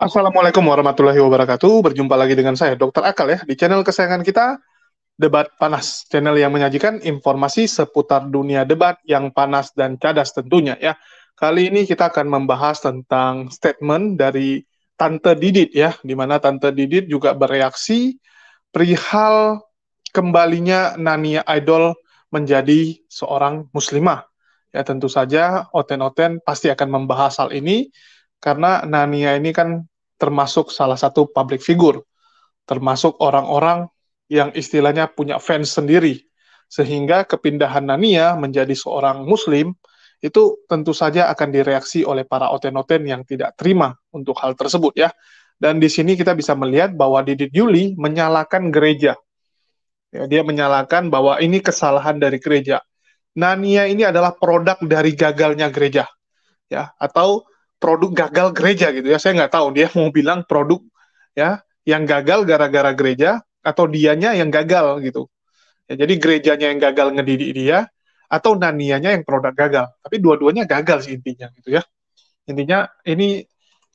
Assalamualaikum warahmatullahi wabarakatuh. Berjumpa lagi dengan saya, Dr. Akal ya, di channel kesayangan kita, Debat Panas. Channel yang menyajikan informasi seputar dunia debat yang panas dan cadas tentunya ya. Kali ini kita akan membahas tentang statement dari Tante Didit ya, di mana Tante Didit juga bereaksi perihal kembalinya Nania Idol menjadi seorang muslimah. Ya tentu saja Oten-Oten pasti akan membahas hal ini karena Nania ini kan termasuk salah satu public figure, termasuk orang-orang yang istilahnya punya fans sendiri. Sehingga kepindahan Nania menjadi seorang muslim itu tentu saja akan direaksi oleh para oten-oten yang tidak terima untuk hal tersebut ya. Dan di sini kita bisa melihat bahwa Didit Yuli menyalahkan gereja. Ya, dia menyalahkan bahwa ini kesalahan dari gereja. Nania ini adalah produk dari gagalnya gereja, ya, atau produk gagal gereja gitu ya. Saya nggak tahu dia mau bilang produk ya yang gagal gara-gara gereja atau dianya yang gagal gitu. Ya, jadi gerejanya yang gagal ngedidik dia atau Nanianya yang produk gagal. Tapi dua-duanya gagal sih intinya gitu ya. Intinya ini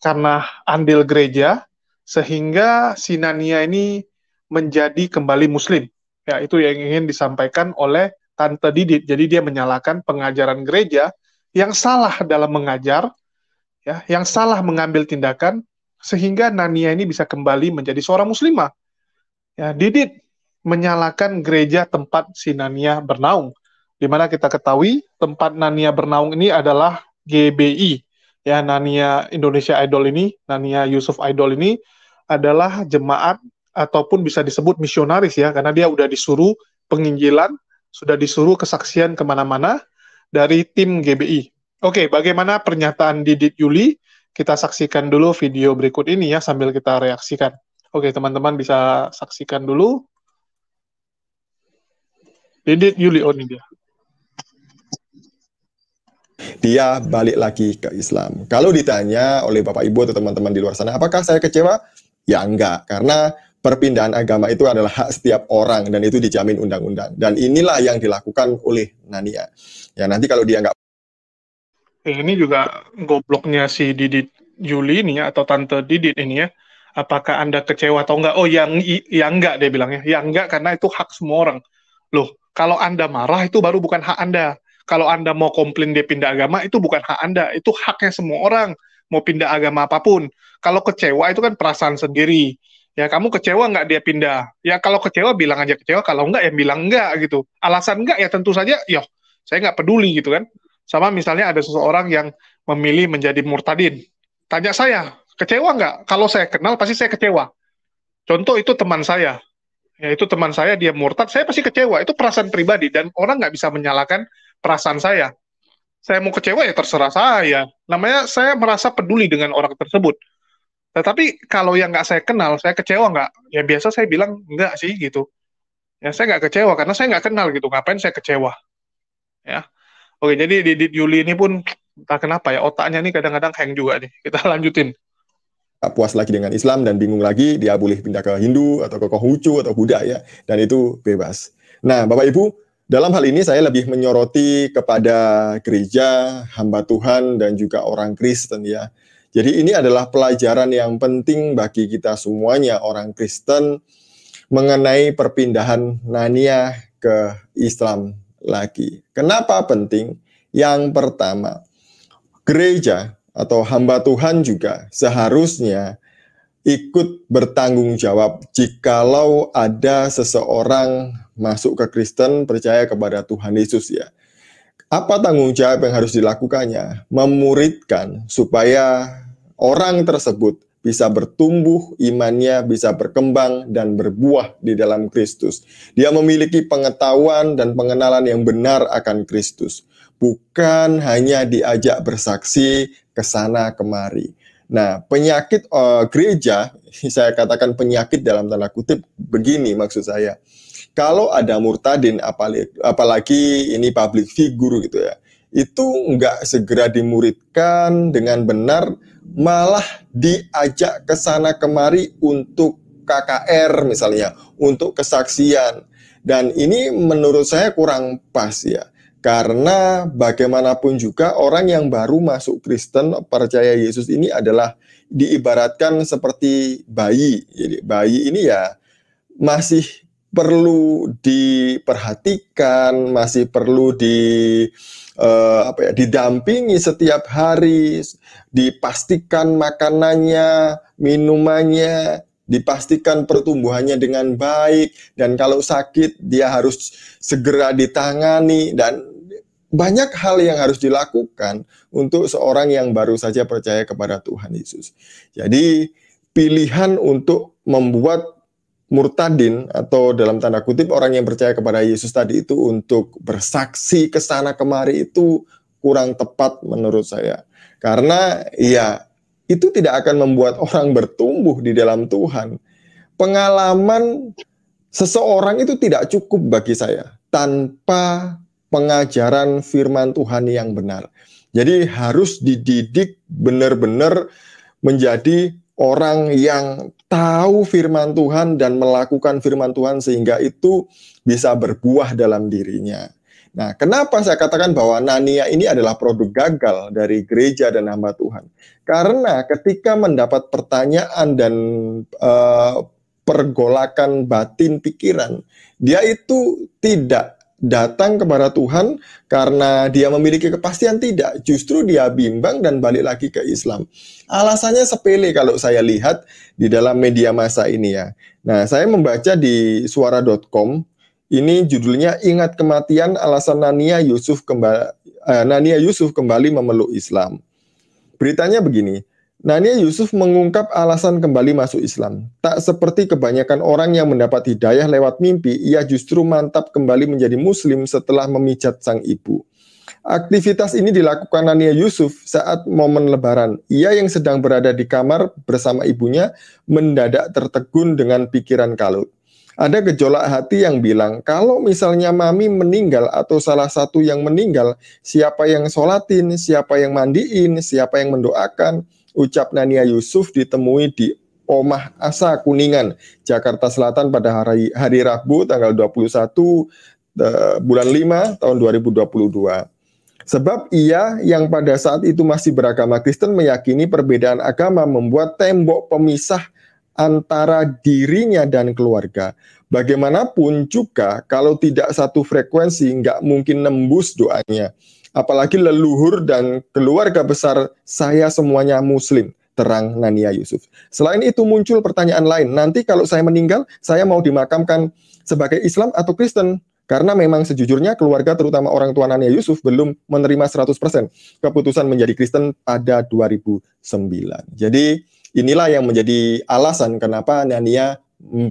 karena andil gereja sehingga si Nania ini menjadi kembali muslim. Ya, itu yang ingin disampaikan oleh Tante Didit. Jadi dia menyalahkan pengajaran gereja yang salah dalam mengajar, ya, yang salah mengambil tindakan sehingga Nania ini bisa kembali menjadi seorang muslimah. Ya, Didit menyalahkan gereja tempat si Nania bernaung, di mana kita ketahui tempat Nania bernaung ini adalah GBI, ya, Nania Indonesia Idol ini, Nania Yusuf Idol ini adalah jemaat ataupun bisa disebut misionaris ya, karena dia udah disuruh penginjilan, sudah disuruh kesaksian kemana-mana dari tim GBI. Oke, bagaimana pernyataan Didit Yuli? Kita saksikan dulu video berikut ini ya sambil kita reaksikan. Oke, teman-teman bisa saksikan dulu. Didit Yuli, oh ini dia. Dia balik lagi ke Islam. Kalau ditanya oleh Bapak Ibu atau teman-teman di luar sana, apakah saya kecewa? Ya enggak, karena perpindahan agama itu adalah hak setiap orang dan itu dijamin undang-undang. Dan inilah yang dilakukan oleh Nania. Ya nanti kalau dia enggak. Ini juga gobloknya si Didit Yuli ini ya, atau Tante Didit ini ya. Apakah Anda kecewa atau enggak? Oh, yang enggak dia bilangnya. Yang enggak karena itu hak semua orang. Loh, kalau Anda marah itu baru bukan hak Anda. Kalau Anda mau komplain dia pindah agama itu bukan hak Anda, itu haknya semua orang mau pindah agama apapun. Kalau kecewa itu kan perasaan sendiri. Ya kamu kecewa nggak dia pindah? Ya kalau kecewa bilang aja kecewa, kalau enggak ya bilang enggak gitu. Alasan enggak ya tentu saja, yo saya nggak peduli gitu kan. Sama misalnya ada seseorang yang memilih menjadi murtadin. Tanya saya, kecewa nggak? Kalau saya kenal pasti saya kecewa. Contoh itu teman saya. Ya, itu teman saya, dia murtad, saya pasti kecewa. Itu perasaan pribadi, dan orang nggak bisa menyalahkan perasaan saya. Saya mau kecewa ya terserah saya. Namanya saya merasa peduli dengan orang tersebut. Tetapi kalau yang nggak saya kenal, saya kecewa nggak? Ya biasa saya bilang nggak sih gitu. Ya saya nggak kecewa karena saya nggak kenal gitu. Ngapain saya kecewa? Ya. Oke, jadi Didit Yuli ini pun entah kenapa ya otaknya nih kadang-kadang hang juga nih. Kita lanjutin. Puas lagi dengan Islam dan bingung lagi, dia boleh pindah ke Hindu atau ke Konghucu atau Buddha ya, dan itu bebas. Nah, Bapak Ibu, dalam hal ini saya lebih menyoroti kepada gereja, hamba Tuhan, dan juga orang Kristen ya. Jadi ini adalah pelajaran yang penting bagi kita semuanya, orang Kristen, mengenai perpindahan Nania ke Islam lagi. Kenapa penting? Yang pertama, gereja atau hamba Tuhan juga seharusnya ikut bertanggung jawab jikalau ada seseorang masuk ke Kristen percaya kepada Tuhan Yesus ya. Apa tanggung jawab yang harus dilakukannya? Memuridkan supaya orang tersebut bisa bertumbuh imannya, bisa berkembang dan berbuah di dalam Kristus. Dia memiliki pengetahuan dan pengenalan yang benar akan Kristus. Bukan hanya diajak bersaksi ke sana kemari. Nah, penyakit gereja, saya katakan penyakit dalam tanda kutip begini maksud saya. Kalau ada murtadin, apalagi ini public figure gitu ya, itu nggak segera dimuridkan dengan benar, malah diajak ke sana kemari untuk KKR misalnya, untuk kesaksian. Dan ini menurut saya kurang pas ya. Karena bagaimanapun juga orang yang baru masuk Kristen percaya Yesus ini adalah diibaratkan seperti bayi. Jadi bayi ini ya masih perlu diperhatikan, masih perlu didampingi setiap hari, dipastikan makanannya, minumannya, dipastikan pertumbuhannya dengan baik, dan kalau sakit dia harus segera ditangani, dan banyak hal yang harus dilakukan untuk seorang yang baru saja percaya kepada Tuhan Yesus. Jadi pilihan untuk membuat murtadin atau dalam tanda kutip orang yang percaya kepada Yesus tadi itu untuk bersaksi ke sana kemari itu kurang tepat menurut saya. Karena ya itu tidak akan membuat orang bertumbuh di dalam Tuhan. Pengalaman seseorang itu tidak cukup bagi saya tanpa pengajaran firman Tuhan yang benar. Jadi harus dididik benar-benar menjadi orang yang tahu firman Tuhan dan melakukan firman Tuhan sehingga itu bisa berbuah dalam dirinya. Nah, kenapa saya katakan bahwa Nania ini adalah produk gagal dari gereja dan hamba Tuhan? Karena ketika mendapat pertanyaan dan pergolakan batin pikiran, dia itu tidak datang kepada Tuhan karena dia memiliki kepastian, tidak. Justru dia bimbang dan balik lagi ke Islam. Alasannya sepele kalau saya lihat di dalam media massa ini ya. Nah, saya membaca di suara.com, ini judulnya Ingat Kematian Alasan Nania Yusuf kembali memeluk Islam. Beritanya begini, Nania Yusuf mengungkap alasan kembali masuk Islam. Tak seperti kebanyakan orang yang mendapat hidayah lewat mimpi, ia justru mantap kembali menjadi Muslim setelah memijat sang ibu. Aktivitas ini dilakukan Nania Yusuf saat momen Lebaran. Ia yang sedang berada di kamar bersama ibunya mendadak tertegun dengan pikiran kalut. Ada gejolak hati yang bilang, kalau misalnya mami meninggal atau salah satu yang meninggal, siapa yang sholatin, siapa yang mandiin, siapa yang mendoakan? Ucap Nania Yusuf ditemui di Omah Asa Kuningan, Jakarta Selatan pada hari Rabu tanggal 21 bulan 5 tahun 2022. Sebab ia yang pada saat itu masih beragama Kristen meyakini perbedaan agama membuat tembok pemisah antara dirinya dan keluarga. Bagaimanapun juga kalau tidak satu frekuensi nggak mungkin nembus doanya. Apalagi leluhur dan keluarga besar saya semuanya Muslim, terang Nania Yusuf. Selain itu muncul pertanyaan lain, nanti kalau saya meninggal, saya mau dimakamkan sebagai Islam atau Kristen? Karena memang sejujurnya keluarga terutama orang tua Nania Yusuf belum menerima 100% keputusan menjadi Kristen pada 2009. Jadi inilah yang menjadi alasan kenapa Nania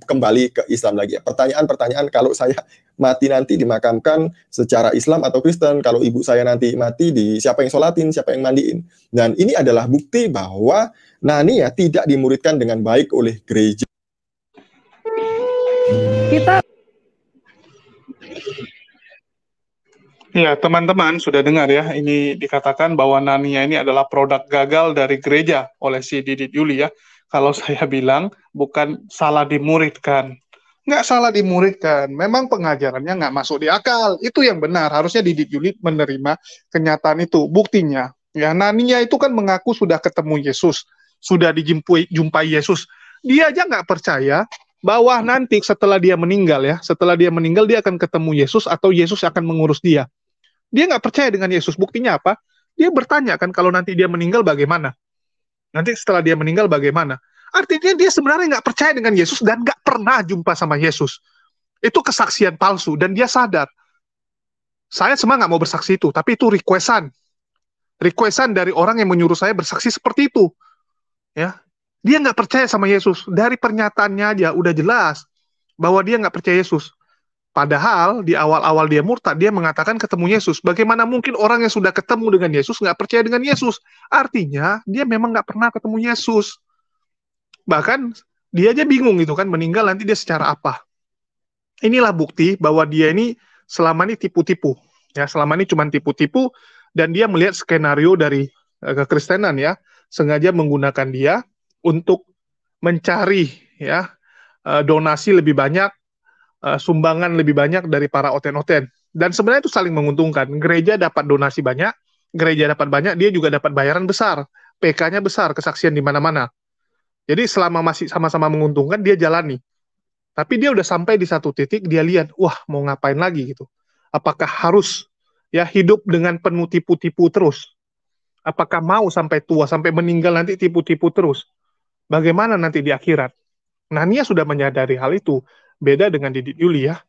kembali ke Islam lagi. Pertanyaan-pertanyaan, kalau saya mati nanti dimakamkan secara Islam atau Kristen, kalau ibu saya nanti mati, siapa yang sholatin, siapa yang mandiin. Dan ini adalah bukti bahwa Nania tidak dimuridkan dengan baik oleh gereja. Kita ya, teman-teman sudah dengar ya, ini dikatakan bahwa Nania ini adalah produk gagal dari gereja oleh si Didit Yuli ya. Kalau saya bilang bukan salah dimuridkan. Nggak salah dimuridkan, memang pengajarannya nggak masuk di akal. Itu yang benar, harusnya Didit Yuli menerima kenyataan itu. Buktinya, ya Nania itu kan mengaku sudah ketemu Yesus, sudah jumpai Yesus. Dia aja nggak percaya bahwa nanti setelah dia meninggal ya, setelah dia meninggal dia akan ketemu Yesus atau Yesus akan mengurus dia. Dia nggak percaya dengan Yesus. Buktinya apa? Dia bertanya kan kalau nanti dia meninggal bagaimana? Nanti setelah dia meninggal bagaimana? Artinya dia sebenarnya nggak percaya dengan Yesus dan nggak pernah jumpa sama Yesus. Itu kesaksian palsu dan dia sadar. Saya semua nggak mau bersaksi itu, tapi itu requestan dari orang yang menyuruh saya bersaksi seperti itu. Ya, dia nggak percaya sama Yesus. Dari pernyataannya aja udah jelas bahwa dia nggak percaya Yesus. Padahal di awal-awal dia murtad, dia mengatakan ketemu Yesus. Bagaimana mungkin orang yang sudah ketemu dengan Yesus nggak percaya dengan Yesus? Artinya dia memang nggak pernah ketemu Yesus. Bahkan dia aja bingung gitu kan, meninggal nanti dia secara apa. Inilah bukti bahwa dia ini selama ini tipu-tipu. Ya, selama ini cuma tipu-tipu dan dia melihat skenario dari kekristenan ya, sengaja menggunakan dia untuk mencari ya donasi lebih banyak, sumbangan lebih banyak dari para oten-oten. Dan sebenarnya itu saling menguntungkan. Gereja dapat donasi banyak, gereja dapat banyak, dia juga dapat bayaran besar. PK-nya besar, kesaksian di mana-mana. Jadi selama masih sama-sama menguntungkan, dia jalani. Tapi dia udah sampai di satu titik, dia lihat, wah mau ngapain lagi gitu. Apakah harus ya hidup dengan penuh tipu-tipu terus? Apakah mau sampai tua, sampai meninggal nanti tipu-tipu terus? Bagaimana nanti di akhirat? Nah, Nia sudah menyadari hal itu. Beda dengan Didit Yuli ya.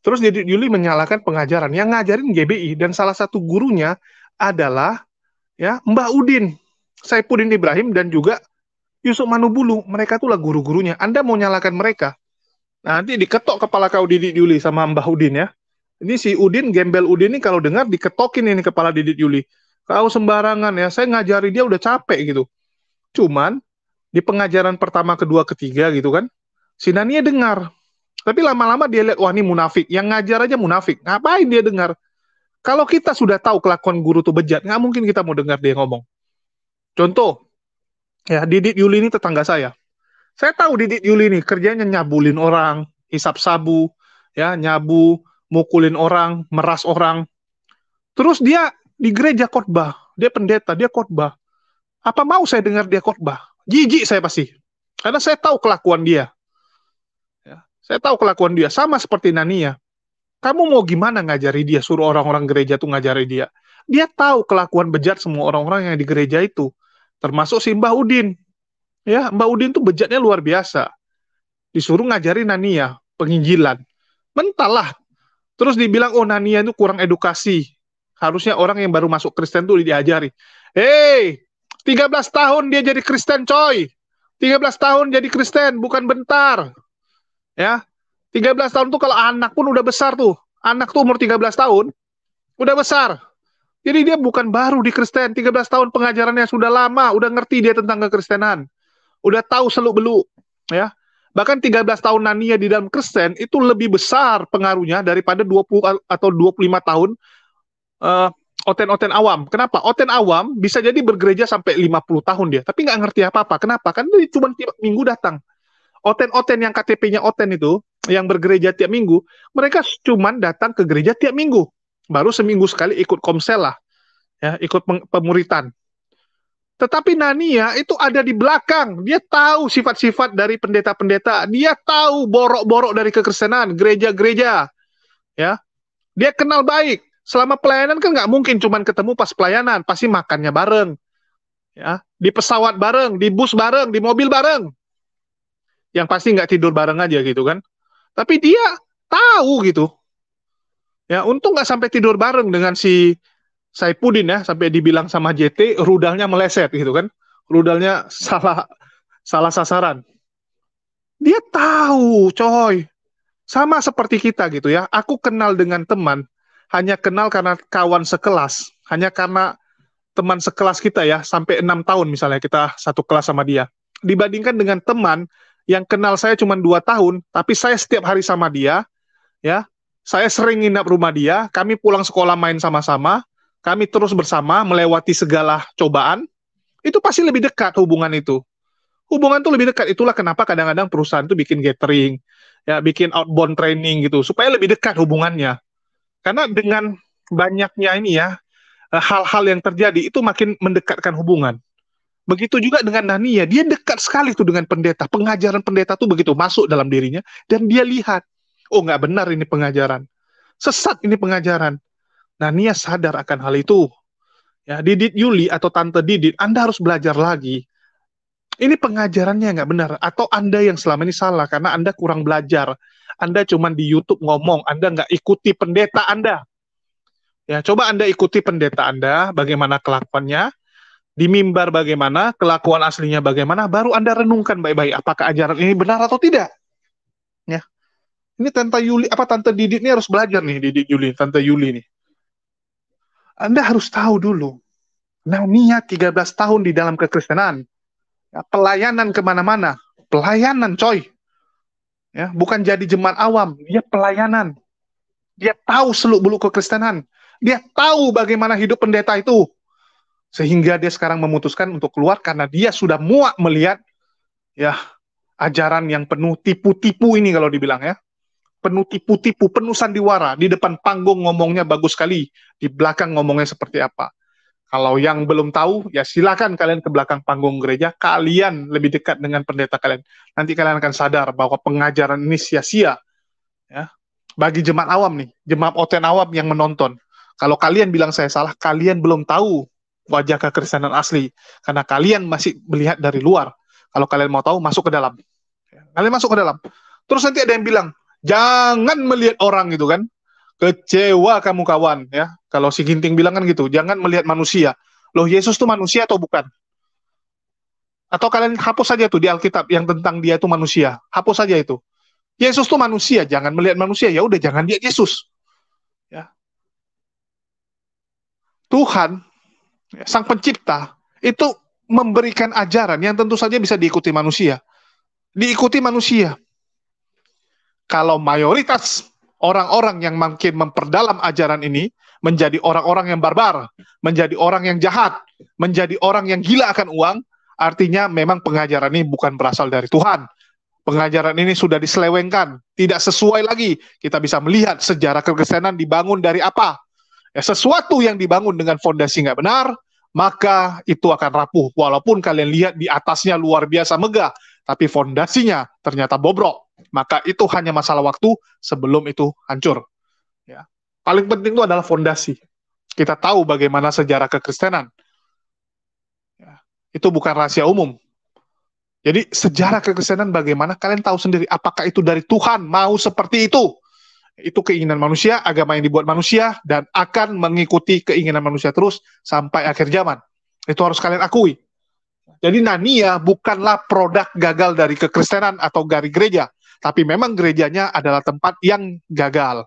Terus Didit Yuli menyalakan pengajaran. Yang ngajarin GBI dan salah satu gurunya adalah ya Mbah Udin, Saifuddin Ibrahim dan juga Yusuf Manubulu. Mereka itulah guru-gurunya. Anda mau nyalakan mereka? Nah, nanti diketok kepala kau Didit Yuli sama Mbah Udin ya. Ini si Udin, gembel Udin ini kalau dengar diketokin ini kepala Didit Yuli. Kau sembarangan ya, saya ngajari dia udah capek gitu. Cuman di pengajaran pertama, kedua, ketiga gitu kan, si Nania dengar. Tapi lama-lama dia lihat, wah ini munafik. Yang ngajar aja munafik. Ngapain dia dengar? Kalau kita sudah tahu kelakuan guru itu bejat, nggak mungkin kita mau dengar dia ngomong. Contoh, ya Didit Yuli ini tetangga saya. Saya tahu Didit Yuli ini kerjanya nyabulin orang, hisap sabu, ya nyabu, mukulin orang, meras orang. Terus dia di gereja khotbah, dia pendeta, dia khotbah. Apa mau saya dengar dia khotbah? Jijik saya pasti. Karena saya tahu kelakuan dia. Ya, saya tahu kelakuan dia sama seperti Nania. Kamu mau gimana ngajari dia, suruh orang-orang gereja tuh ngajari dia. Dia tahu kelakuan bejat semua orang-orang yang di gereja itu. Termasuk si Mbah Udin. Ya, Mbah Udin tuh bejatnya luar biasa. Disuruh ngajari Nania, penginjilan. Mental lah. Terus dibilang, oh Nania itu kurang edukasi. Harusnya orang yang baru masuk Kristen tuh diajari. Hei, 13 tahun dia jadi Kristen coy. 13 tahun jadi Kristen, bukan bentar. Ya, 13 tahun tuh kalau anak pun udah besar tuh. Anak tuh umur 13 tahun, udah besar. Jadi dia bukan baru di Kristen, 13 tahun pengajarannya sudah lama, udah ngerti dia tentang kekristenan. Udah tahu seluk-beluk, ya. Bahkan 13 tahun Nania di dalam Kristen itu lebih besar pengaruhnya daripada 20 atau 25 tahun oten-oten awam. Kenapa? Oten awam bisa jadi bergereja sampai 50 tahun dia, tapi nggak ngerti apa-apa. Kenapa? Kan dia cuma tiap minggu datang. Oten-oten yang KTP-nya oten itu, yang bergereja tiap minggu, mereka cuma datang ke gereja tiap minggu. Baru seminggu sekali ikut komsel lah, ya, ikut pemuritan. Tetapi Nania itu ada di belakang. Dia tahu sifat-sifat dari pendeta-pendeta. Dia tahu borok-borok dari kekristenan, gereja-gereja. Ya, dia kenal baik. Selama pelayanan kan nggak mungkin cuma ketemu pas pelayanan, pasti makannya bareng. Ya, di pesawat bareng, di bus bareng, di mobil bareng. Yang pasti nggak tidur bareng aja gitu kan. Tapi dia tahu gitu. Ya, untung nggak sampai tidur bareng dengan si Saifuddin ya, sampai dibilang sama JT rudalnya meleset gitu kan. Rudalnya salah sasaran. Dia tahu, coy. Sama seperti kita gitu ya. Aku kenal dengan teman hanya kenal karena kawan sekelas, hanya karena teman sekelas kita ya, sampai 6 tahun misalnya kita satu kelas sama dia. Dibandingkan dengan teman yang kenal saya cuma 2 tahun, tapi saya setiap hari sama dia, ya, saya sering nginap rumah dia, kami pulang sekolah main sama-sama, kami terus bersama melewati segala cobaan, itu pasti lebih dekat hubungan itu. Hubungan itu lebih dekat, itulah kenapa kadang-kadang perusahaan itu bikin gathering, ya, bikin outbound training gitu, supaya lebih dekat hubungannya. Karena dengan banyaknya ini ya, hal-hal yang terjadi itu makin mendekatkan hubungan. Begitu juga dengan Nania, dia dekat sekali tuh dengan pendeta. Pengajaran pendeta tuh begitu masuk dalam dirinya, dan dia lihat, oh nggak benar ini pengajaran. Sesat ini pengajaran. Nania sadar akan hal itu. Ya, Didit Yuli atau Tante Didit, Anda harus belajar lagi. Ini pengajarannya nggak benar. Atau Anda yang selama ini salah, karena Anda kurang belajar. Anda cuma di YouTube ngomong, Anda nggak ikuti pendeta Anda. Ya, coba Anda ikuti pendeta Anda, bagaimana kelakuannya, di mimbar bagaimana, kelakuan aslinya bagaimana, baru Anda renungkan baik-baik apakah ajaran ini benar atau tidak. Ya. Ini Tante Yuli, Tante Didit ini harus belajar nih, Didit Yuli, Tante Yuli nih. Anda harus tahu dulu. Nania 13 tahun di dalam kekristenan. Ya, pelayanan kemana-mana. Pelayanan, coy. Ya, bukan jadi jemaat awam, dia pelayanan. Dia tahu seluk-beluk kekristenan. Dia tahu bagaimana hidup pendeta itu. Sehingga dia sekarang memutuskan untuk keluar karena dia sudah muak melihat ya ajaran yang penuh tipu-tipu ini kalau dibilang ya. penuh tipu-tipu, penuh sandiwara. Di depan panggung ngomongnya bagus sekali, di belakang ngomongnya seperti apa. Kalau yang belum tahu, ya silakan kalian ke belakang panggung gereja, kalian lebih dekat dengan pendeta kalian. Nanti kalian akan sadar bahwa pengajaran ini sia-sia. Ya. Bagi jemaat awam nih, jemaat oten awam yang menonton. Kalau kalian bilang saya salah, kalian belum tahu wajah kekristenan asli. Karena kalian masih melihat dari luar. Kalau kalian mau tahu, masuk ke dalam. Kalian masuk ke dalam. Terus nanti ada yang bilang, jangan melihat orang gitu kan. Kecewa kamu kawan ya. Kalau si Ginting bilang kan gitu, jangan melihat manusia. Loh, Yesus tuh manusia atau bukan? Atau kalian hapus saja tuh di Alkitab yang tentang dia itu manusia. Hapus saja itu. Yesus tuh manusia, jangan melihat manusia. Ya udah, jangan lihat Yesus. Ya. Tuhan, Sang Pencipta, itu memberikan ajaran yang tentu saja bisa diikuti manusia. Diikuti manusia. Kalau mayoritas orang-orang yang makin memperdalam ajaran ini menjadi orang-orang yang barbar, menjadi orang yang jahat, menjadi orang yang gila akan uang, artinya memang pengajaran ini bukan berasal dari Tuhan. Pengajaran ini sudah diselewengkan, tidak sesuai lagi. Kita bisa melihat sejarah kekristenan dibangun dari apa. Ya, sesuatu yang dibangun dengan fondasi nggak benar, maka itu akan rapuh. Walaupun kalian lihat di atasnya luar biasa megah, tapi fondasinya ternyata bobrok. Maka itu hanya masalah waktu sebelum itu hancur. Ya. Paling penting itu adalah fondasi. Kita tahu bagaimana sejarah kekristenan. Ya. Itu bukan rahasia umum. Jadi sejarah kekristenan bagaimana, kalian tahu sendiri. Apakah itu dari Tuhan mau seperti itu? Itu keinginan manusia, agama yang dibuat manusia, dan akan mengikuti keinginan manusia terus sampai akhir zaman. Itu harus kalian akui. Jadi Narnia bukanlah produk gagal dari kekristenan atau dari gereja, tapi memang gerejanya adalah tempat yang gagal.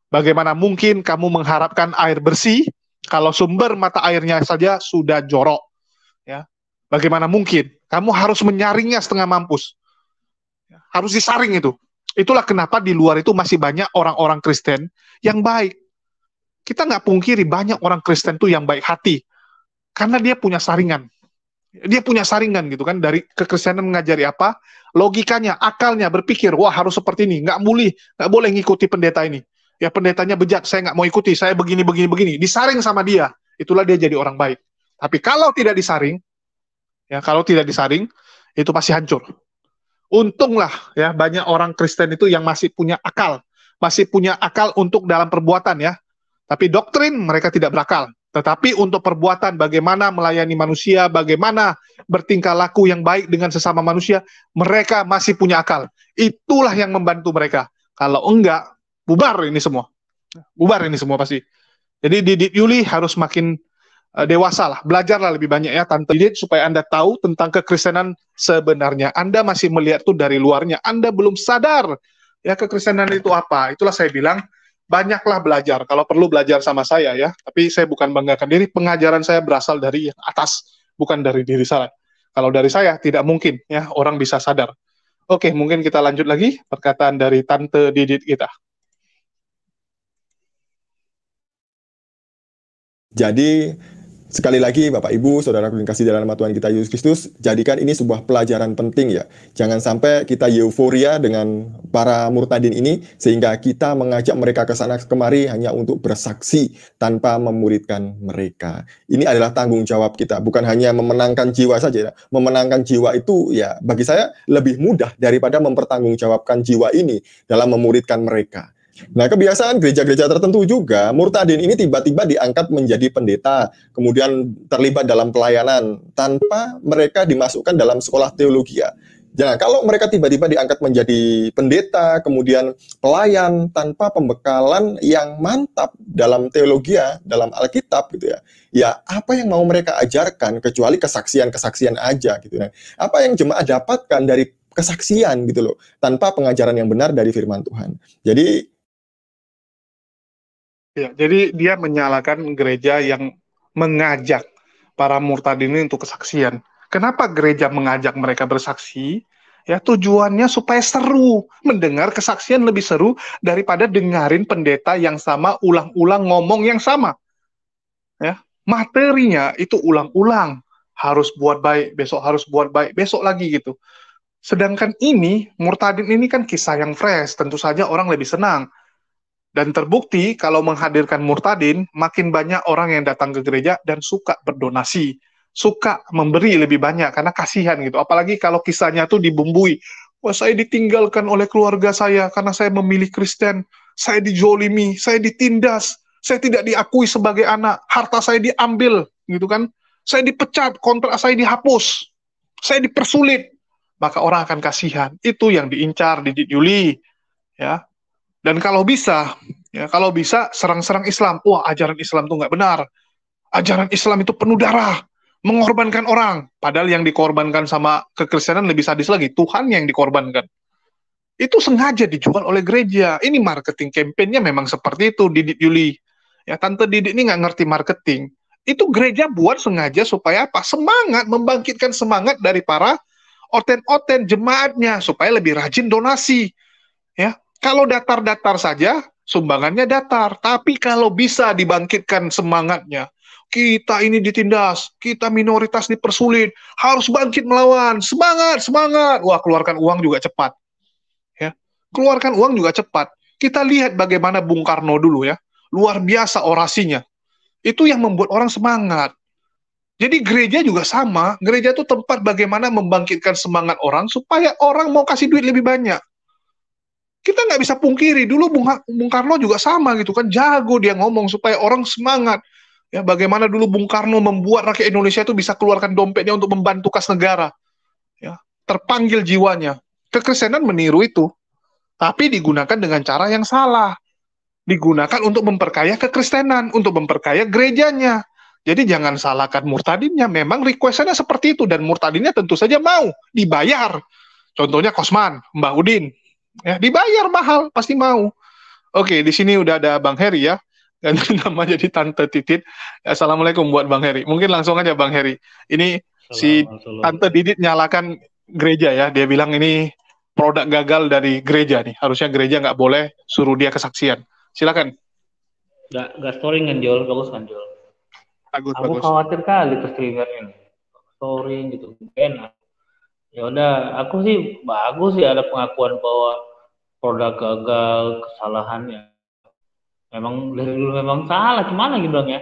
Bagaimana mungkin kamu mengharapkan air bersih kalau sumber mata airnya saja sudah jorok? Ya. Bagaimana mungkin? Kamu harus menyaringnya setengah mampus. Harus disaring itu. Itulah kenapa di luar itu masih banyak orang-orang Kristen yang baik. Kita nggak pungkiri banyak orang Kristen tuh yang baik hati. Karena dia punya saringan. Dia punya saringan gitu kan, dari kekristenan mengajari apa, logikanya, akalnya, berpikir, wah harus seperti ini, nggak boleh ngikuti pendeta ini. Ya pendetanya bejat, saya nggak mau ikuti, saya begini, disaring sama dia, itulah dia jadi orang baik. Tapi kalau tidak disaring, itu pasti hancur. Untunglah ya banyak orang Kristen itu yang masih punya akal untuk dalam perbuatan ya. Tapi doktrin mereka tidak berakal. Tetapi untuk perbuatan, bagaimana melayani manusia, bagaimana bertingkah laku yang baik dengan sesama manusia, mereka masih punya akal. Itulah yang membantu mereka. Kalau enggak, bubar ini semua. Bubar ini semua pasti. Jadi Didit Yuli harus makin dewasa lah, belajarlah lebih banyak ya Tante Didit, supaya Anda tahu tentang kekristenan sebenarnya. Anda masih melihat tuh dari luarnya, Anda belum sadar ya kekristenan itu apa. Itulah saya bilang, banyaklah belajar, kalau perlu belajar sama saya ya, tapi saya bukan banggakan diri, pengajaran saya berasal dari yang atas, bukan dari diri saya. Kalau dari saya, tidak mungkin ya orang bisa sadar. Oke, mungkin kita lanjut lagi, perkataan dari Tante Didit kita. Jadi, sekali lagi Bapak Ibu, Saudara yang kasih dalam nama Tuhan kita Yesus Kristus, jadikan ini sebuah pelajaran penting ya. Jangan sampai kita euforia dengan para murtadin ini, sehingga kita mengajak mereka ke sana kemari hanya untuk bersaksi tanpa memuridkan mereka. Ini adalah tanggung jawab kita, bukan hanya memenangkan jiwa saja. Memenangkan jiwa itu ya bagi saya lebih mudah daripada mempertanggungjawabkan jiwa ini dalam memuridkan mereka. Nah, kebiasaan gereja-gereja tertentu juga, murtadin ini tiba-tiba diangkat menjadi pendeta, kemudian terlibat dalam pelayanan, tanpa mereka dimasukkan dalam sekolah teologi. Nah, kalau mereka tiba-tiba diangkat menjadi pendeta, kemudian pelayan, tanpa pembekalan yang mantap dalam teologi, dalam Alkitab gitu ya. Ya, apa yang mau mereka ajarkan, kecuali kesaksian-kesaksian aja gitu ya. Apa yang jemaat dapatkan dari kesaksian gitu loh, tanpa pengajaran yang benar dari firman Tuhan. Jadi, ya, jadi dia menyalahkan gereja yang mengajak para murtadin ini untuk kesaksian. Kenapa gereja mengajak mereka bersaksi? Ya, tujuannya supaya seru. Mendengar kesaksian lebih seru daripada dengarin pendeta yang sama ulang-ulang ngomong yang sama. Ya, materinya itu ulang-ulang. Harus buat baik, besok harus buat baik, besok lagi gitu. Sedangkan ini, murtadin ini kan kisah yang fresh, tentu saja orang lebih senang. Dan terbukti kalau menghadirkan murtadin, makin banyak orang yang datang ke gereja dan suka berdonasi, suka memberi lebih banyak karena kasihan gitu. Apalagi kalau kisahnya tuh dibumbui, wah saya ditinggalkan oleh keluarga saya karena saya memilih Kristen, saya dijolimi, saya ditindas, saya tidak diakui sebagai anak, harta saya diambil, gitu kan? Saya dipecat, kontrak saya dihapus, saya dipersulit, maka orang akan kasihan. Itu yang diincar di Yuli, ya. Dan kalau bisa, ya kalau bisa serang-serang Islam. Wah, ajaran Islam itu nggak benar. Ajaran Islam itu penuh darah, mengorbankan orang. Padahal yang dikorbankan sama kekristenan lebih sadis lagi. Tuhan yang dikorbankan. Itu sengaja dijual oleh gereja. Ini marketing campaign-nya memang seperti itu, Didit Yuli. Ya, Tante Didit ini nggak ngerti marketing. Itu gereja buat sengaja supaya apa? Semangat, membangkitkan semangat dari para oten-oten jemaatnya supaya lebih rajin donasi. Ya, kalau datar-datar saja, sumbangannya datar. Tapi kalau bisa dibangkitkan semangatnya, kita ini ditindas, kita minoritas dipersulit, harus bangkit melawan, semangat, semangat. Wah, keluarkan uang juga cepat. Ya, keluarkan uang juga cepat. Kita lihat bagaimana Bung Karno dulu ya, luar biasa orasinya. Itu yang membuat orang semangat. Jadi gereja juga sama. Gereja itu tempat bagaimana membangkitkan semangat orang supaya orang mau kasih duit lebih banyak. Kita nggak bisa pungkiri dulu Bung Karno juga sama gitu kan, jago dia ngomong supaya orang semangat. Ya, bagaimana dulu Bung Karno membuat rakyat Indonesia itu bisa keluarkan dompetnya untuk membantu kas negara. Ya, terpanggil jiwanya. Kekristenan meniru itu, tapi digunakan dengan cara yang salah. Digunakan untuk memperkaya kekristenan, untuk memperkaya gerejanya. Jadi jangan salahkan murtadinnya. Memang request-nya seperti itu dan murtadinnya tentu saja mau dibayar. Contohnya Kosman, Mbah Udin, ya dibayar mahal pasti mau. Oke, di sini udah ada Bang Heri ya, ganti nama jadi Tante Titit. Assalamualaikum buat Bang Heri. Mungkin langsung aja Bang Heri. Ini si Assalamualaikum. Tante Didit nyalakan gereja ya. Dia bilang ini produk gagal dari gereja nih. Harusnya gereja nggak boleh suruh dia kesaksian. Silakan. Nggak story kan Jol, bagus kan Jol. Bagus, Aku bagus. khawatir kali ke streamer ini. Story gitu, enak. Ya udah, aku sih bagus sih ada pengakuan bahwa produk gagal, kesalahannya. Memang dari dulu memang salah, gimana gitu dong ya.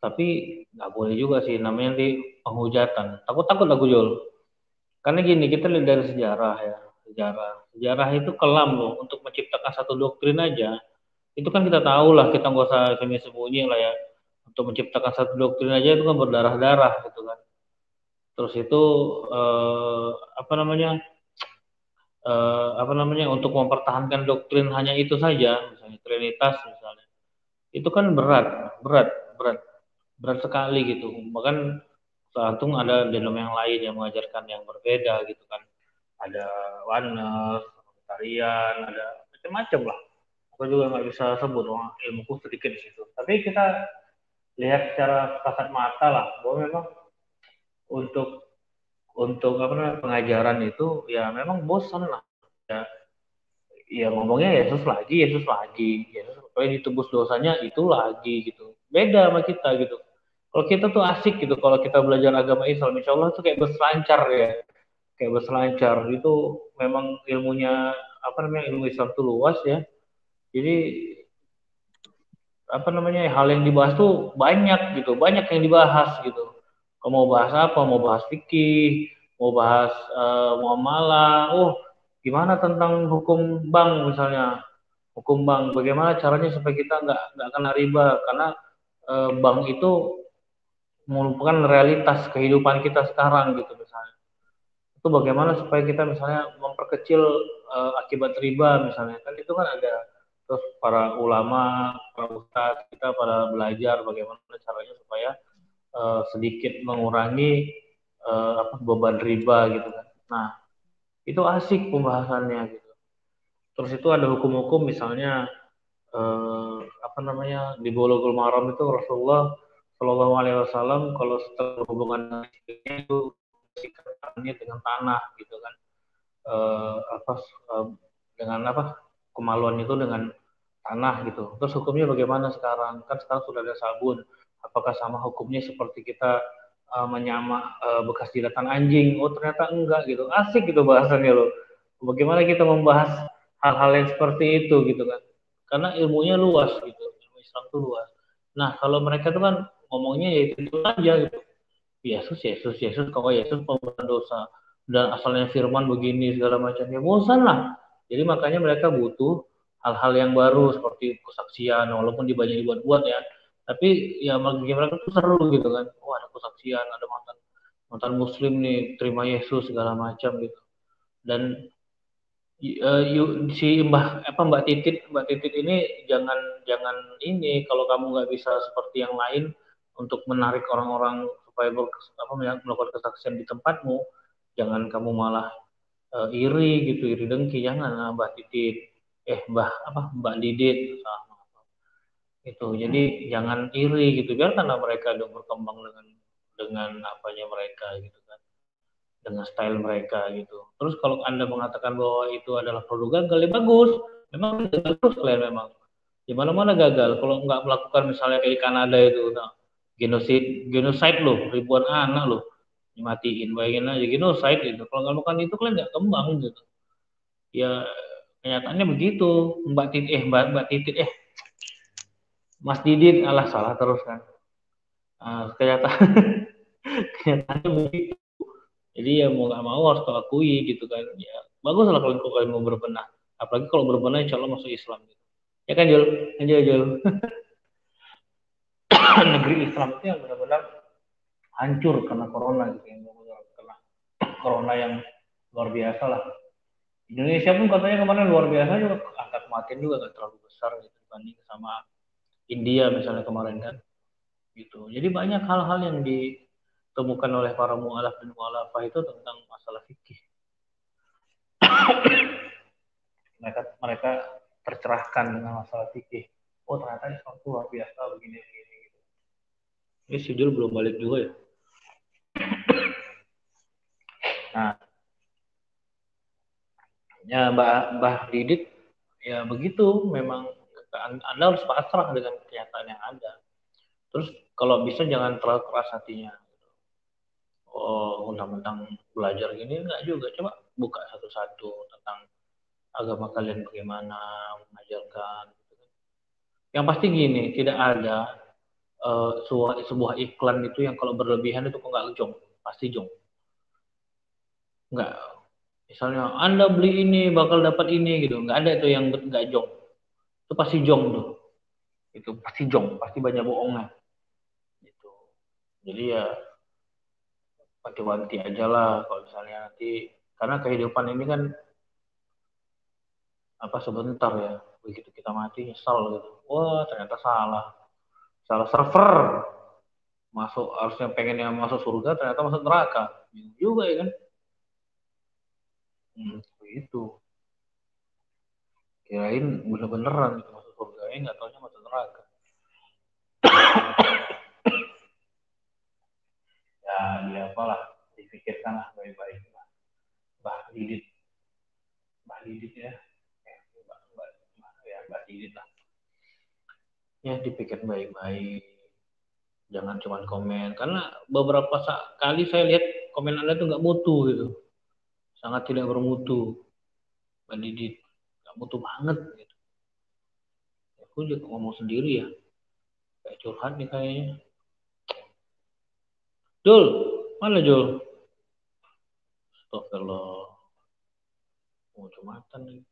Tapi nggak boleh juga sih, namanya nanti penghujatan. Takut-takut aku Jol. Karena gini, kita lihat dari sejarah ya. Sejarah itu kelam loh, untuk menciptakan satu doktrin aja. Itu kan kita tahu lah, kita nggak usah sembunyi-sembunyi lah ya. Untuk menciptakan satu doktrin aja itu kan berdarah-darah gitu kan. Terus itu eh, apa namanya untuk mempertahankan doktrin hanya itu saja, misalnya Trinitas misalnya, itu kan berat, berat, berat, berat sekali gitu. Bahkan tergantung ada denom yang lain yang mengajarkan yang berbeda gitu kan. Ada oneness, tarian, ada macam-macam lah. Aku juga nggak bisa sebut, ilmuku sedikit di situ. Tapi kita lihat secara kasat mata lah bahwa memang untuk apa namanya pengajaran itu ya memang bosan lah ya, ya ngomongnya Yesus lagi Yesus supaya ditebus dosanya itu lagi gitu, beda sama kita gitu. Kalau kita tuh asik gitu kalau kita belajar agama Islam, insya Allah tuh kayak berselancar ya, kayak berselancar itu. Memang ilmunya apa namanya, ilmu Islam tuh luas ya. Jadi apa namanya, hal yang dibahas tuh banyak gitu, banyak yang dibahas gitu. Kalau mau bahas apa, mau bahas fikih, mau bahas muamalah, oh gimana tentang hukum bank misalnya, hukum bank, bagaimana caranya supaya kita nggak kena riba, karena bank itu merupakan realitas kehidupan kita sekarang gitu misalnya. Itu bagaimana supaya kita misalnya memperkecil akibat riba misalnya, kan itu kan ada. Terus para ulama, para ustadz kita pada belajar bagaimana caranya supaya sedikit mengurangi beban riba gitu kan. Nah, itu asik pembahasannya gitu. Terus itu ada hukum-hukum misalnya apa namanya, di Bulughul Maram itu Rasulullah Shallallahu Alaihi Wasallam kalau setelah berhubungan dengan istrinya itu sikatnya dengan tanah gitu kan. Apa dengan apa, kemaluan itu dengan tanah gitu. Terus hukumnya bagaimana sekarang? Kan sekarang sudah ada sabun. Apakah sama hukumnya seperti kita menyamak bekas jilatan anjing. Oh ternyata enggak gitu. Asik gitu bahasannya loh. Bagaimana kita membahas hal-hal yang seperti itu gitu kan. Karena ilmunya luas gitu. Ilmu Islam itu luas. Nah kalau mereka tuh kan ngomongnya ya itu aja gitu. Yesus, Yesus, Yesus, kok Yesus pembenaran dosa. Dan asalnya firman begini segala macam. Ya bosan lah. Jadi makanya mereka butuh hal-hal yang baru seperti kesaksian. Walaupun banyak dibuat-buat ya. Tapi ya bagi mereka tuh seru gitu kan. Oh ada kesaksian, ada mantan mantan muslim nih terima Yesus segala macam gitu. Dan si Mbak Titit ini jangan jangan ini kalau kamu nggak bisa seperti yang lain untuk menarik orang-orang supaya melakukan kesaksian di tempatmu, jangan kamu malah iri gitu, iri dengki, jangan Mbak Titit, Mbak Didit, itu jadi jangan iri gitu, biarkanlah mereka dong berkembang dengan apanya mereka gitu kan, dengan style mereka gitu. Terus kalau Anda mengatakan bahwa itu adalah produk gagal, ya bagus. Memang gagal terus kalian memang. Di mana-mana gagal. Kalau nggak melakukan misalnya kayak di Kanada itu, nah, genocide loh, ribuan anak loh dimatiin. Bayangin aja genocide itu. Kalau nggak melakukan itu kalian nggak kembang gitu. Ya kenyataannya begitu. Mbak Titit, Mas Didit, alah salah terus kan. Kenyataan, kenyataannya begitu. Jadi ya mau nggak mau harus kau akui gitu kan. Ya bagus lah kalau kalian mau berbenah. Apalagi kalau berbenah insya Allah masuk Islam gitu. Ya kan Jul? Aja Jul. Negeri Islam itu yang benar-benar hancur karena corona gitu. Yang benar-benar kena corona yang luar biasa lah. Indonesia pun katanya kemarin luar biasa juga. Angka kematian juga nggak terlalu besar gitu dibanding sama India misalnya kemarin kan. Gitu. Jadi banyak hal-hal yang ditemukan oleh para mu'alaf dan mu'alafah itu tentang masalah fikih. mereka tercerahkan dengan masalah fikih. Oh ternyata Islam itu luar biasa begini gitu. Ini si Jul belum balik juga ya. Nah, ya Mbah Didit ya begitu memang Anda harus pasrah dengan kenyataan yang ada. Terus kalau bisa jangan terlalu keras hatinya. Oh, undang-undang belajar gini enggak juga. Coba buka satu-satu tentang agama kalian bagaimana mengajarkan. Yang pasti gini, tidak ada sebuah iklan itu yang kalau berlebihan itu kok nggak jong, pasti jong. Nggak, misalnya Anda beli ini bakal dapat ini gitu, nggak ada itu yang nggak jong. Itu pasti jong tuh, itu pasti jong, pasti banyak bohongnya. Gitu. Jadi ya wanti-wanti aja lah kalau misalnya nanti, karena kehidupan ini kan apa sebentar ya, begitu kita mati nyesal gitu. Wah ternyata salah server. Masuk harusnya pengen yang masuk surga ternyata masuk neraka juga ya kan. Itu kirain bener-beneran itu masuk surga ya nggak taunya masuk neraka. Ya dia apalah dipikirkan lah baik-baik lah. Mbah Didit ya Mbah Didit lah ya dipikir baik-baik, jangan cuma komen karena beberapa kali saya lihat komen Anda tuh nggak mutu gitu, sangat tidak bermutu. Mbak Didit nggak mutu banget gitu. Aku juga ngomong sendiri ya, kayak curhat nih kayaknya. Jul, mana Jul? Astagfirullah. Mau jumatan nih.